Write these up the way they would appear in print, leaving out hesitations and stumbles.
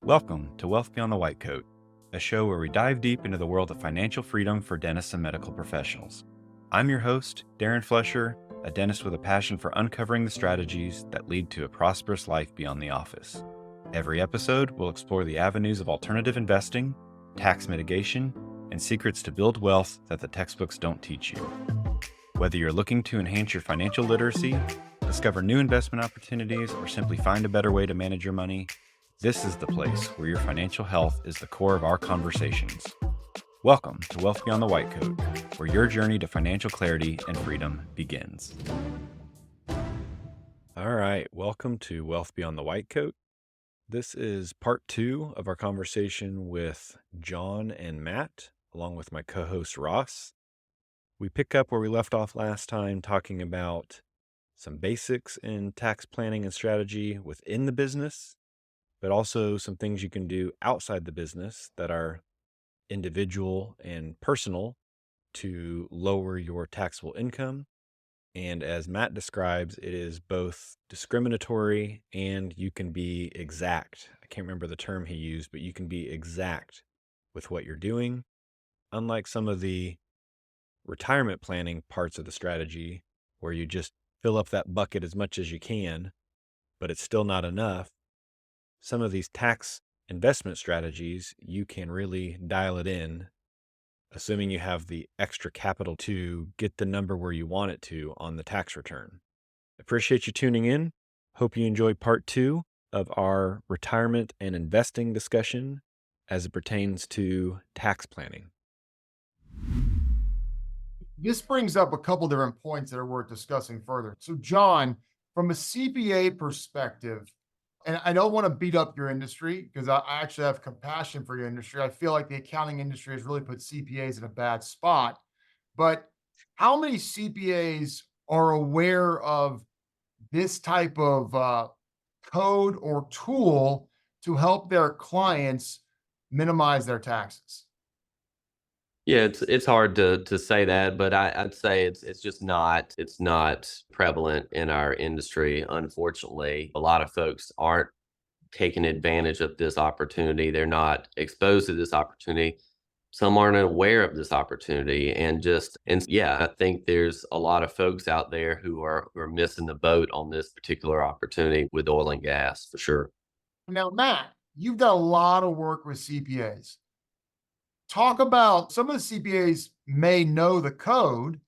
Welcome to Wealth Beyond the White Coat, a show where we dive deep into the world of financial freedom for dentists and medical professionals. I'm your host, Deren, a dentist with a passion for uncovering the strategies that lead to a prosperous life beyond the office. Every episode will explore the avenues of alternative investing, tax mitigation, and secrets to build wealth that the textbooks don't teach you. Whether you're looking to enhance your financial literacy, discover new investment opportunities, or simply find a better way to manage your money, this is the place where your financial health is the core of our conversations. Welcome to Wealth Beyond the White Coat, where your journey to financial clarity and freedom begins. All right, welcome to Wealth Beyond the White Coat. This is part 2 of our conversation with John and Matt, along with my co-host Ross. We pick up where we left off last time, talking about some basics in tax planning and strategy within the business, but also some things you can do outside the business that are individual and personal to lower your taxable income. And as Matt describes, it is both discriminatory and you can be exact. I can't remember the term he used, but you can be exact with what you're doing. Unlike some of the retirement planning parts of the strategy where you just fill up that bucket as much as you can, but it's still not enough. Some of these tax investment strategies, you can really dial it in, assuming you have the extra capital to get the number where you want it to on the tax return. Appreciate you tuning in. Hope you enjoyed part 2 of our retirement and investing discussion as it pertains to tax planning. This brings up a couple different points that are worth discussing further. So, John, from a CPA perspective, and I don't want to beat up your industry because I actually have compassion for your industry. I feel like the accounting industry has really put CPAs in a bad spot. But how many CPAs are aware of this type of code or tool to help their clients minimize their taxes? Yeah, it's hard to say that, but I'd say it's just not prevalent in our industry. Unfortunately, a lot of folks aren't taking advantage of this opportunity. They're not exposed to this opportunity. Some aren't aware of this opportunity, and yeah, I think there's a lot of folks out there who are missing the boat on this particular opportunity with oil and gas for sure. Now, Matt, you've done a lot of work with CPAs. Talk about some of the CPAs may know the code,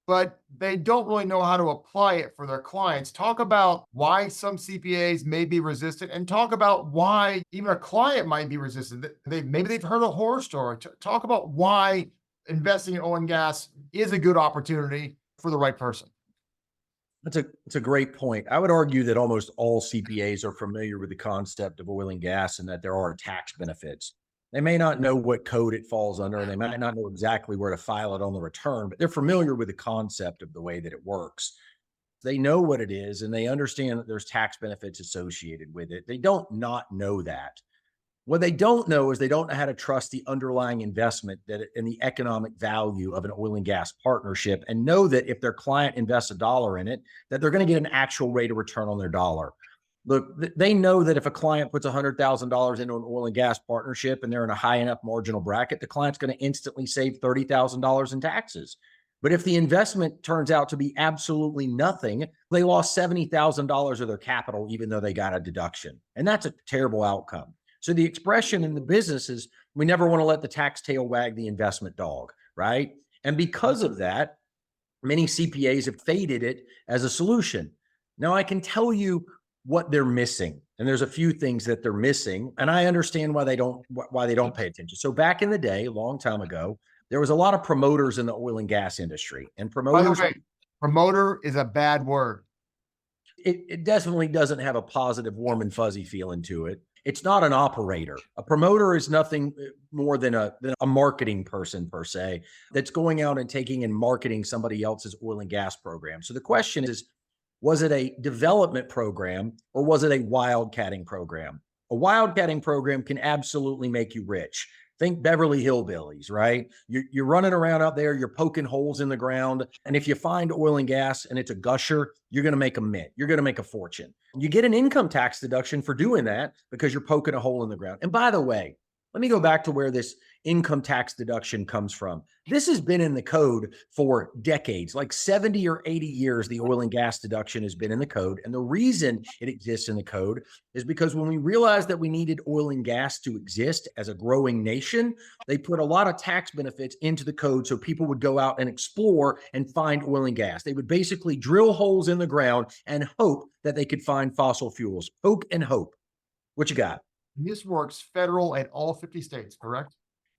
but they don't really know how to apply it for their clients. Talk about why some CPAs may be resistant and talk about why even a client might be resistant. Maybe they've heard a horror story. Talk about why investing in oil and gas is a good opportunity for the right person. That's a great point. I would argue that almost all CPAs are familiar with the concept of oil and gas and that there are tax benefits. They may not know what code it falls under, and they might not know exactly where to file it on the return, but they're familiar with the concept of the way that it works. They know what it is, and they understand that there's tax benefits associated with it. They don't not know that. What they don't know is they don't know how to trust the underlying investment and the economic value of an oil and gas partnership, and know that if their client invests $1 in it, that they're going to get an actual rate of return on their dollar. Look, they know that if a client puts $100,000 into an oil and gas partnership and they're in a high enough marginal bracket, the client's going to instantly save $30,000 in taxes. But if the investment turns out to be absolutely nothing, they lost $70,000 of their capital, even though they got a deduction. And that's a terrible outcome. So the expression in the business is we never want to let the tax tail wag the investment dog, right? And because of that, many CPAs have faded it as a solution. Now, I can tell you what they're missing. And there's a few things that they're missing. And I understand why they don't pay attention. So back in the day, a long time ago, there was a lot of promoters in the oil and gas industry. And promoters, By the way, promoter is a bad word. It definitely doesn't have a positive, warm and fuzzy feeling to it. It's not an operator. A promoter is nothing more than a marketing person per se, that's going out and taking and marketing somebody else's oil and gas program. So the question is, was it a development program or was it a wildcatting program? A wildcatting program can absolutely make you rich. Think Beverly Hillbillies, right? You're running around out there, you're poking holes in the ground. And if you find oil and gas and it's a gusher, you're going to make a mint. You're going to make a fortune. You get an income tax deduction for doing that because you're poking a hole in the ground. And by the way, let me go back to where this income tax deduction comes from. This has been in the code for decades, like 70 or 80 years. The oil and gas deduction has been in the code. And the reason it exists in the code is because when we realized that we needed oil and gas to exist as a growing nation, they put a lot of tax benefits into the code so people would go out and explore and find oil and gas. They would basically drill holes in the ground and hope that they could find fossil fuels. Poke and hope. What you got? This works federal and all 50 states, correct?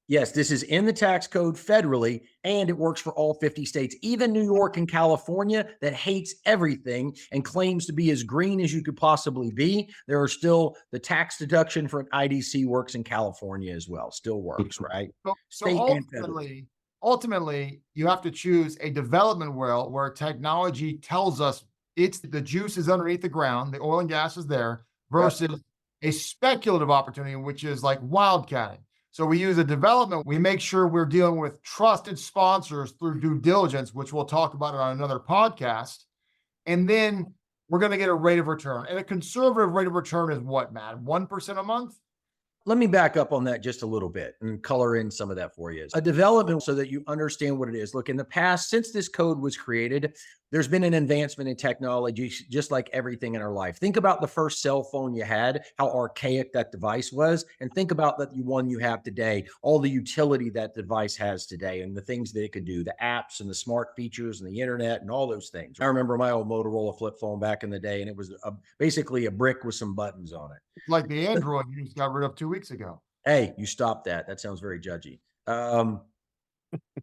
Yes, this is in the tax code federally, and it works for all 50 states, even New York and California that hates everything and claims to be as green as you could possibly be. There are still the tax deduction for an IDC works in California as well, still works, right? So State and federal. ultimately, you have to choose a development well where technology tells us it's the juice is underneath the ground, the oil and gas is there, versus a speculative opportunity, which is like wildcatting. So we use a development. We make sure we're dealing with trusted sponsors through due diligence, which we'll talk about it on another podcast. And then we're going to get a rate of return. And a conservative rate of return is what, Matt? 1% a month? Let me back up on that just a little bit and color in some of that for you. A development so that you understand what it is. Look, in the past, since this code was created, there's been an advancement in technology, just like everything in our life. Think about the first cell phone you had, how archaic that device was, and think about the one you have today, all the utility that device has today and the things that it could do, the apps and the smart features and the internet and all those things. I remember my old Motorola flip phone back in the day, and it was basically a brick with some buttons on it. It's like the Android you just got rid of 2 weeks ago. Hey, you stop that. That sounds very judgy.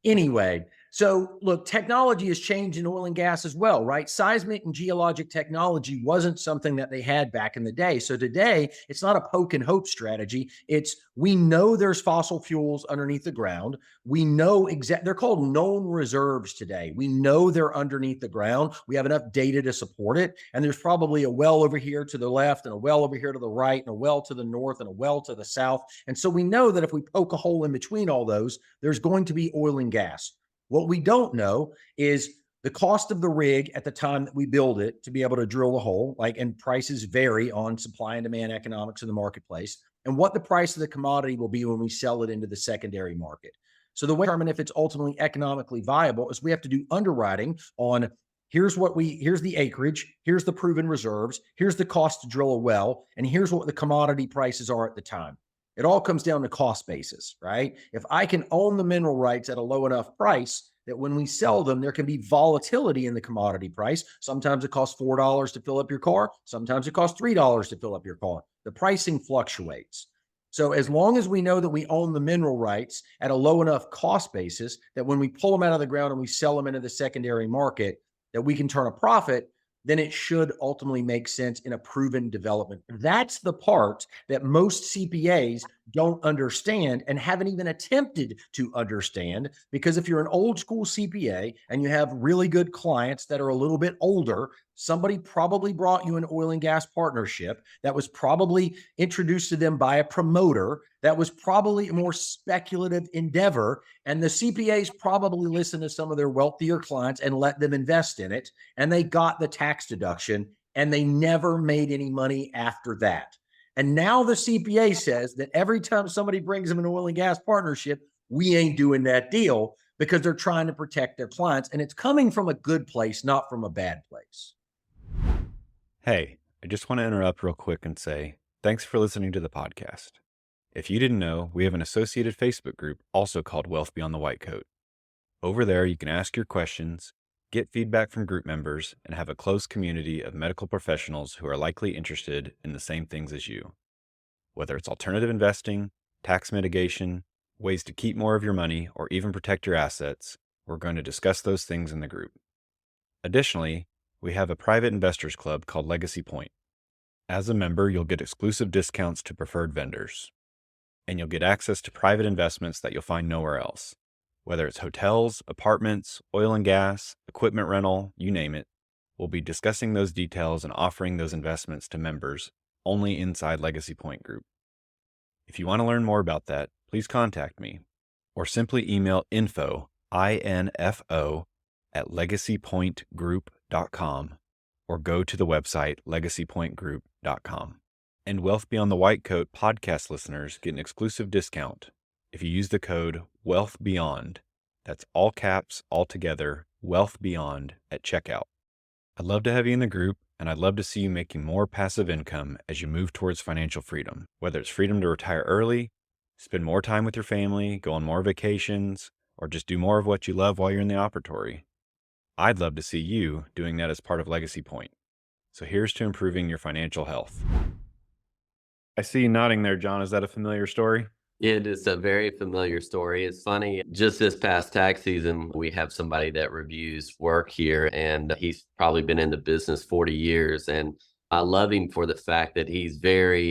Anyway, so look, technology has changed in oil and gas as well, right? Seismic and geologic technology wasn't something that they had back in the day. So today, it's not a poke and hope strategy. It's we know there's fossil fuels underneath the ground. We know they're called known reserves today. We know they're underneath the ground. We have enough data to support it. And there's probably a well over here to the left and a well over here to the right and a well to the north and a well to the south. And so we know that if we poke a hole in between all those, there's going to be oil and gas. What we don't know is the cost of the rig at the time that we build it to be able to drill the hole, and prices vary on supply and demand economics in the marketplace, and what the price of the commodity will be when we sell it into the secondary market. So the way to determine if it's ultimately economically viable is we have to do underwriting on here's the acreage, here's the proven reserves, here's the cost to drill a well, and here's what the commodity prices are at the time. It all comes down to cost basis, right? If I can own the mineral rights at a low enough price that when we sell them, there can be volatility in the commodity price. Sometimes it costs $4 to fill up your car. Sometimes it costs $3 to fill up your car. The pricing fluctuates. So as long as we know that we own the mineral rights at a low enough cost basis that when we pull them out of the ground and we sell them into the secondary market, that we can turn a profit, then it should ultimately make sense in a proven development. That's the part that most CPAs don't understand and haven't even attempted to understand, because if you're an old school CPA and you have really good clients that are a little bit older, somebody probably brought you an oil and gas partnership that was probably introduced to them by a promoter that was probably a more speculative endeavor. And the CPAs probably listened to some of their wealthier clients and let them invest in it. And they got the tax deduction and they never made any money after that. And now the CPA says that every time somebody brings them an oil and gas partnership, we ain't doing that deal because they're trying to protect their clients. And it's coming from a good place, not from a bad place. Hey, I just want to interrupt real quick and say thanks for listening to the podcast. If you didn't know, we have an associated Facebook group also called Wealth Beyond the White Coat. Over there, you can ask your questions, get feedback from group members, and have a close community of medical professionals who are likely interested in the same things as you. Whether it's alternative investing, tax mitigation, ways to keep more of your money, or even protect your assets, we're going to discuss those things in the group. Additionally, we have a private investors club called Legacy Point. As a member, you'll get exclusive discounts to preferred vendors, and you'll get access to private investments that you'll find nowhere else. Whether it's hotels, apartments, oil and gas, equipment rental, you name it, we'll be discussing those details and offering those investments to members only inside Legacy Point Group. If you want to learn more about that, please contact me or simply email info at legacypointgroup.com or go to the website legacypointgroup.com. And Wealth Beyond the White Coat podcast listeners get an exclusive discount if you use the code WealthBeyond. That's all caps, all together, Wealth Beyond at checkout. I'd love to have you in the group, and I'd love to see you making more passive income as you move towards financial freedom, whether it's freedom to retire early, spend more time with your family, go on more vacations, or just do more of what you love while you're in the operatory. I'd love to see you doing that as part of Legacy Point. So here's to improving your financial health. I see you nodding there, John. Is that a familiar story? It is a very familiar story. It's funny. Just this past tax season, we have somebody that reviews work here, and he's probably been in the business 40 years. And I love him for the fact that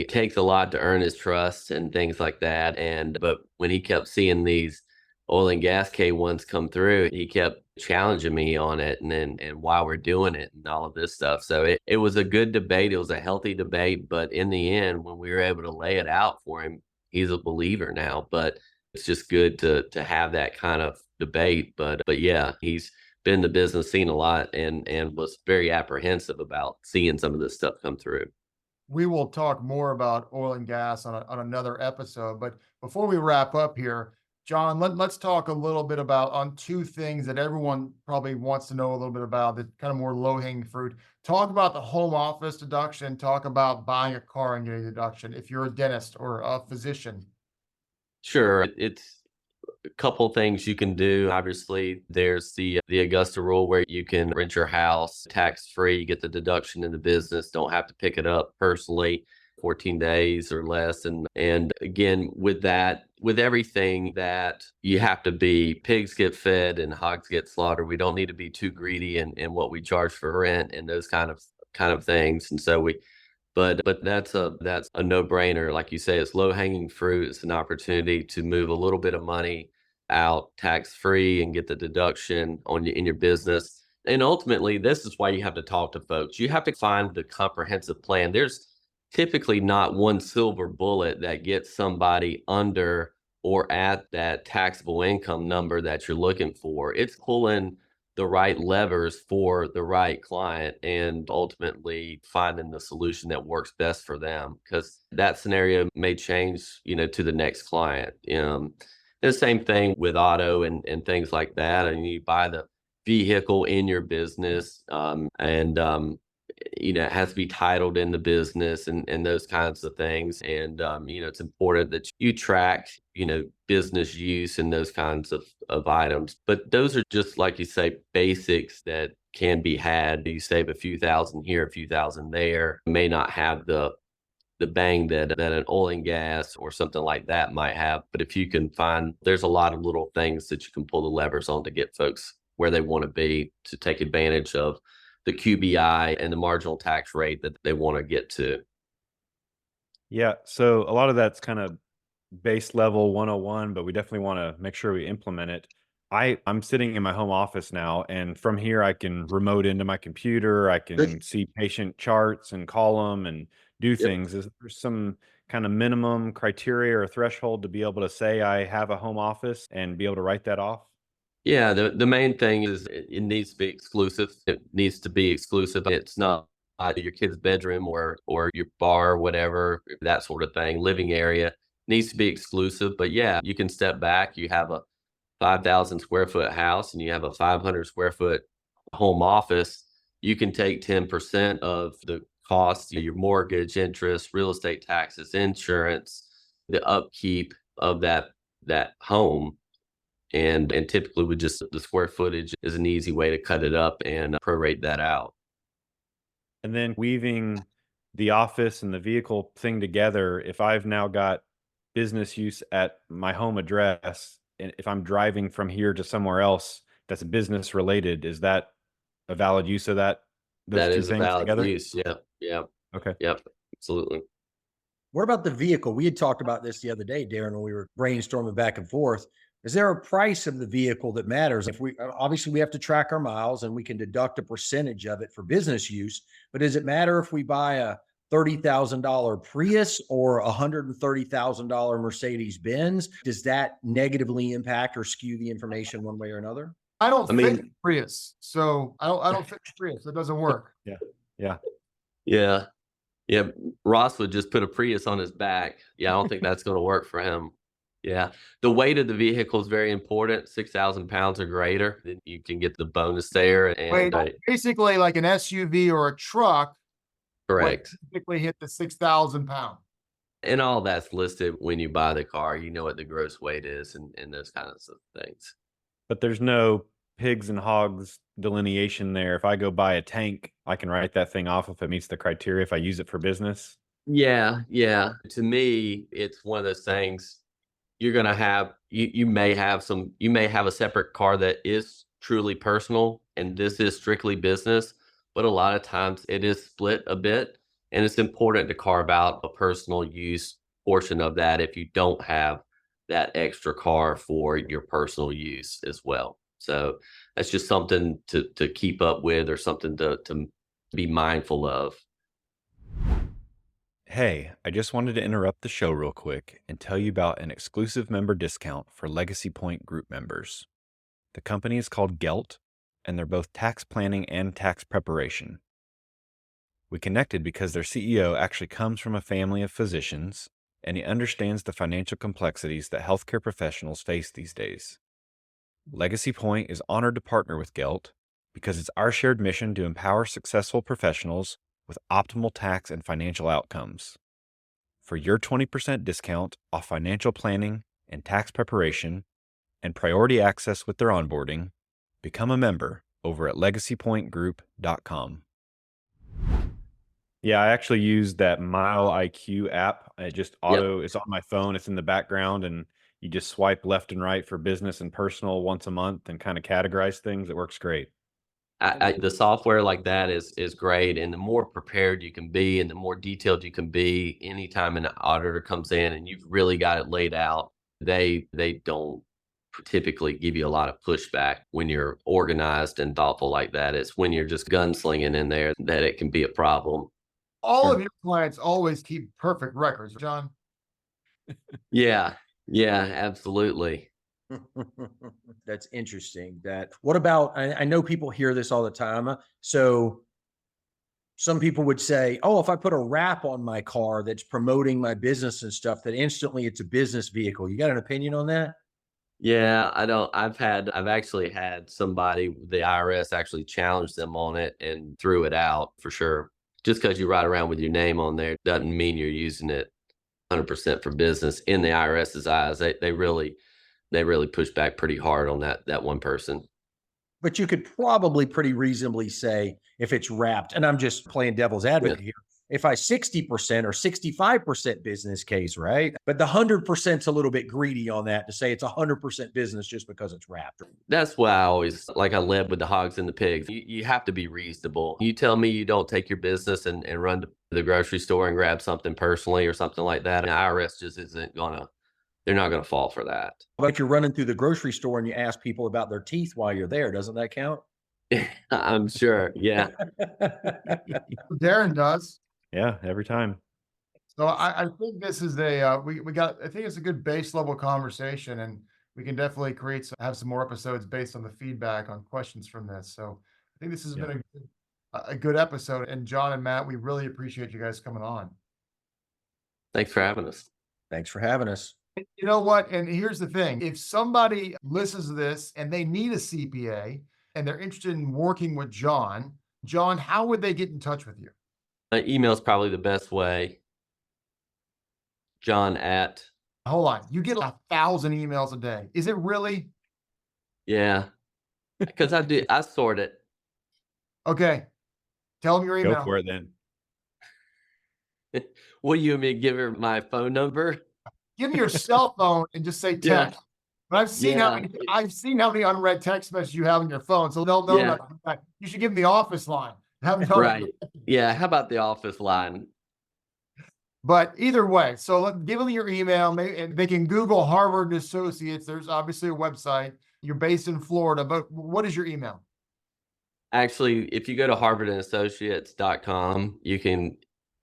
takes a lot to earn his trust and things like that. But when he kept seeing these oil and gas K1s come through, he kept challenging me on it and why we're doing it and all of this stuff. So it was a good debate. It was a healthy debate. But in the end, when we were able to lay it out for him, he's a believer now. But it's just good to have that kind of debate. But yeah, he's been in the business, seen a lot, and was very apprehensive about seeing some of this stuff come through. We will talk more about oil and gas on another episode. But before we wrap up here, John, let's talk a little bit about on two things that everyone probably wants to know a little bit about, that kind of more low-hanging fruit. Talk about the home office deduction, talk about buying a car and getting a deduction if you're a dentist or a physician. Sure, it's a couple things you can do. Obviously, there's the Augusta rule where you can rent your house tax free, you get the deduction in the business, don't have to pick it up personally, 14 days or less. And again, with that, with everything that you have to be, pigs get fed and hogs get slaughtered. We don't need to be too greedy in what we charge for rent and those kind of things. And so but that's a no-brainer. Like you say, it's low-hanging fruit. It's an opportunity to move a little bit of money out tax-free and get the deduction in your business. And ultimately, this is why you have to talk to folks. You have to find the comprehensive plan. There's typically not one silver bullet that gets somebody under or at that taxable income number that you're looking for. It's pulling the right levers for the right client and ultimately finding the solution that works best for them, because that scenario may change, to the next client. The same thing with auto and things like that. And you buy the vehicle in your business, it has to be titled in the business and those kinds of things. And, it's important that you track, business use and those kinds of items. But those are just, like you say, basics that can be had. You save a few thousand here, a few thousand there. May not have the bang that an oil and gas or something like that might have. But if you can find, there's a lot of little things that you can pull the levers on to get folks where they want to be, to take advantage of the QBI and the marginal tax rate that they want to get to. Yeah. So a lot of that's kind of base level 101, but we definitely want to make sure we implement it. I'm sitting in my home office now, and from here I can remote into my computer. I can see patient charts and call them and do Yep. things. Is there some kind of minimum criteria or threshold to be able to say I have a home office and be able to write that off? Yeah, the main thing is it needs to be exclusive. It needs to be exclusive. It's not your kid's bedroom or your bar, whatever, that sort of thing. Living area needs to be exclusive. But yeah, you can step back. You have a 5,000 square foot house and you have a 500 square foot home office. You can take 10% of the cost, your mortgage, interest, real estate taxes, insurance, the upkeep of that home. And typically with just the square footage is an easy way to cut it up and prorate that out. And then weaving the office and the vehicle thing together, if I've now got business use at my home address, and if I'm driving from here to somewhere else that's business related, is that a valid use of those That two is a things valid together? use. Yeah. Yeah. Okay. Yep. Absolutely. What about the vehicle? We had talked about this the other day, Darren, when we were brainstorming back and forth. Is there a price of the vehicle that matters? If we obviously we have to track our miles and we can deduct a percentage of it for business use, but does it matter if we buy a $30,000 Prius or a $130,000 Mercedes Benz? Does that negatively impact or skew the information one way or another? I don't I fit mean, Prius, so I don't fit Prius. It doesn't work. Yeah. Yeah. yeah, yeah. Ross would just put a Prius on his back. Yeah, I don't think that's going to work for him. Yeah, the weight of the vehicle is very important. 6,000 pounds or greater, then you can get the bonus there. And Wait, basically like an SUV or a truck would correct. typically hit the 6,000 pound. And all that's listed when you buy the car. You know what the gross weight is and those kinds of things. But there's no pigs and hogs delineation there. If I go buy a tank, I can write that thing off if it meets the criteria if I use it for business. Yeah, yeah. To me, it's one of those things you're gonna have you may have a separate car that is truly personal and this is strictly business, but a lot of times it is split a bit and it's important to carve out a personal use portion of that if you don't have that extra car for your personal use as well. So that's just something to keep up with or something to be mindful of. Hey, I just wanted to interrupt the show real quick and tell you about an exclusive member discount for Legacy Point group members. The company is called Gelt, and they're both tax planning and tax preparation. We connected because their CEO actually comes from a family of physicians, and he understands the financial complexities that healthcare professionals face these days. Legacy Point is honored to partner with Gelt because it's our shared mission to empower successful professionals with optimal tax and financial outcomes. For your 20% discount off financial planning and tax preparation and priority access with their onboarding, become a member over at legacypointgroup.com. Yeah, I actually used that Mile IQ app. It just it's on my phone, it's in the background, and you just swipe left and right for business and personal once a month and kind of categorize things. It works great. The software like that is great, and the more prepared you can be, and the more detailed you can be, anytime an auditor comes in and you've really got it laid out, they don't typically give you a lot of pushback when you're organized and thoughtful like that. It's when you're just gunslinging in there that it can be a problem. All of your clients always keep perfect records, John. Yeah, yeah, absolutely. That's interesting. What about, I know people hear this all the time. So some people would say, oh, if I put a wrap on my car that's promoting my business and stuff, that instantly it's a business vehicle. You got an opinion on that? Yeah, I don't. I've actually had somebody, the IRS actually challenged them on it and threw it out for sure. Just because you ride around with your name on there doesn't mean you're using it 100% for business. In the IRS's eyes, they really push back pretty hard on that one person. But you could probably pretty reasonably say if it's wrapped, and I'm just playing devil's advocate here, if I 60% or 65% business case, right? But the 100%'s a little bit greedy on that to say it's 100% business just because it's wrapped. That's why I always, like I led with the hogs and the pigs. You have to be reasonable. You tell me you don't take your business and run to the grocery store and grab something personally or something like that. And the IRS just they're not going to fall for that. But if you're running through the grocery store and you ask people about their teeth while you're there, doesn't that count? I'm sure. Yeah. Deren does. Yeah, every time. So I think this is I think it's a good base level conversation, and we can definitely have some more episodes based on the feedback on questions from this. So I think this has been a good episode. And John and Matt, we really appreciate you guys coming on. Thanks for having us. Thanks for having us. You know what? And here's the thing. If somebody listens to this and they need a CPA and they're interested in working with John, how would they get in touch with you? Email is probably the best way. John at. Hold on. You get 1,000 emails a day. Is it really? Yeah. Because I sort it. Okay. Tell them your email. Go for it then. Will you give her my phone number? Give me your cell phone and just say text. Yeah. But I've seen how many unread text messages you have on your phone, so they'll know that. You should give them the office line. Right. Yeah. How about the office line? But either way, so give them your email. And they can Google Harvard Associates. There's obviously a website. You're based in Florida, but what is your email? Actually, if you go to harvardandassociates.com, you can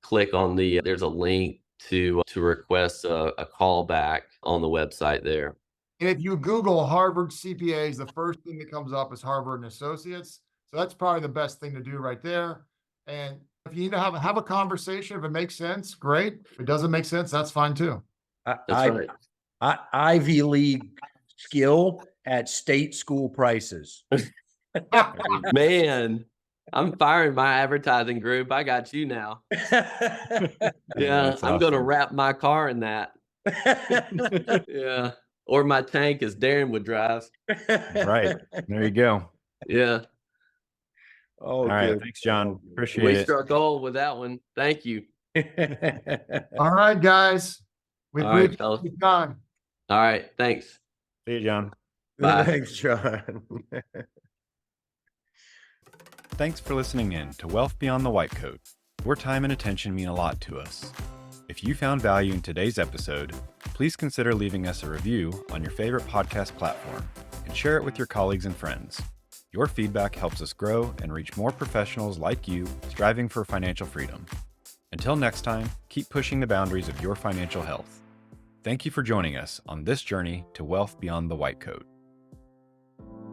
click on there's a link to request a call back on the website there. And if you Google Harvard CPAs, the first thing that comes up is Harvard and Associates. So that's probably the best thing to do right there. And if you need to have a conversation, if it makes sense, great. If it doesn't make sense, that's fine too. That's right. Ivy League skill at state school prices. Man, I'm firing my advertising group. I got you now. Yeah, that's I'm going to awesome. wrap my car in that. Yeah. Or my tank, as Deren would drive. Right. There you go. Yeah. Oh, All right. good. Thanks, John. Appreciate We it. struck gold with that one. Thank you. All right, guys. We All right, appreciate fellas. your time. All right. Thanks. See you, John. Bye. Thanks, John. Thanks for listening in to Wealth Beyond the White Coat. Your time and attention mean a lot to us. If you found value in today's episode, please consider leaving us a review on your favorite podcast platform and share it with your colleagues and friends. Your feedback helps us grow and reach more professionals like you striving for financial freedom. Until next time, keep pushing the boundaries of your financial health. Thank you for joining us on this journey to wealth beyond the white coat.